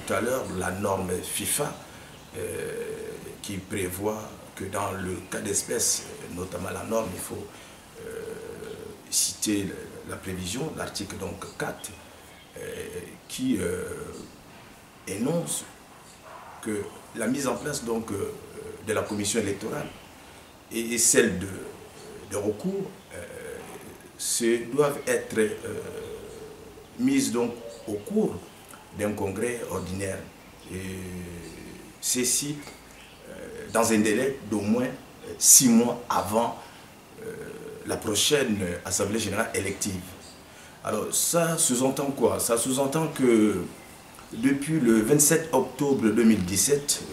tout à l'heure la norme FIFA qui prévoit que dans le cas d'espèce, notamment la norme, il faut citer la prévision, l'article donc 4, qui énonce que la mise en place donc de la commission électorale et celle de recours doivent être mises donc au cours d'un congrès ordinaire. Et ceci dans un délai d'au moins 6 mois avant la prochaine Assemblée générale élective. Alors ça sous-entend quoi? Ça sous-entend que depuis le 27 octobre 2017,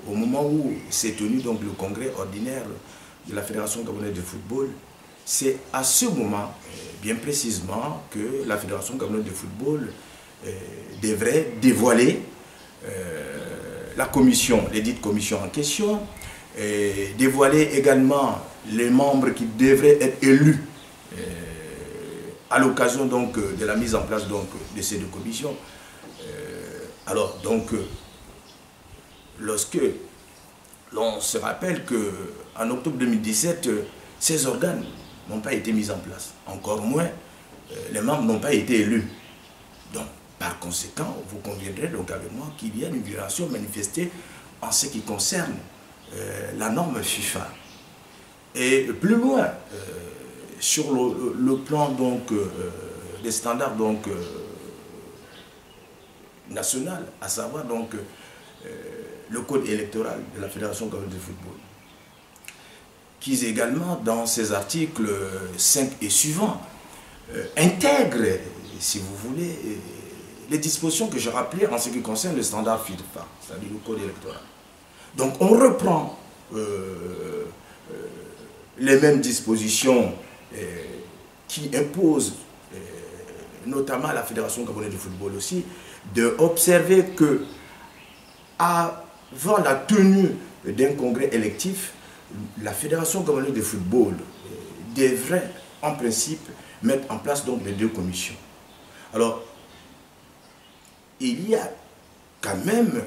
au moment où s'est tenu donc le congrès ordinaire de la Fédération gabonaise de football, c'est à ce moment, bien précisément, que la Fédération gabonaise de football devrait dévoiler la commission, l'édite commission en question, et dévoiler également les membres qui devraient être élus à l'occasion donc de la mise en place donc de ces deux commissions. Alors donc, lorsque l'on se rappelle qu'en octobre 2017, ces organes n'ont pas été mis en place, encore moins les membres n'ont pas été élus. Donc, par conséquent, vous conviendrez donc avec moi qu'il y a une violation manifestée en ce qui concerne la norme FIFA. Et plus loin, sur le plan donc des standards donc national, à savoir donc le code électoral de la Fédération gabonaise de football, qui également dans ses articles 5 et suivants intègre, si vous voulez, les dispositions que j'ai rappelées en ce qui concerne le standard FIFA, c'est-à-dire le code électoral. Donc on reprend les mêmes dispositions qui imposent notamment à la Fédération gabonaise de football aussi, d'observer que avant la tenue d'un congrès électif, la Fédération gabonaise de football devrait en principe mettre en place donc les deux commissions. Alors, il y a quand même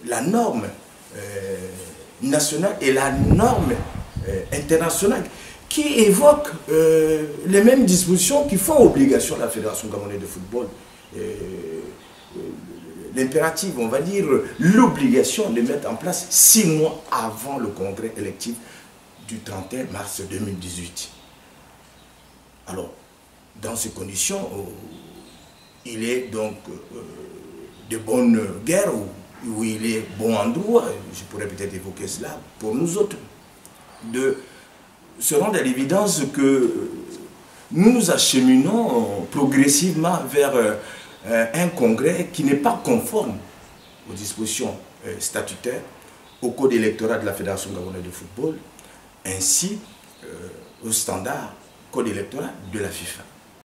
la norme nationale et la norme internationale qui évoquent les mêmes dispositions qui font obligation à la Fédération gabonaise de football. L'impératif, on va dire, l'obligation de mettre en place 6 mois avant le congrès électif du 31 mars 2018. Alors, dans ces conditions, il est donc de bonne guerre, où il est bon endroit, je pourrais peut-être évoquer cela, pour nous autres, de se rendre à l'évidence que nous nous acheminons progressivement vers un congrès qui n'est pas conforme aux dispositions statutaires, au code électoral de la Fédération gabonaise de football, ainsi au standard code électoral de la FIFA.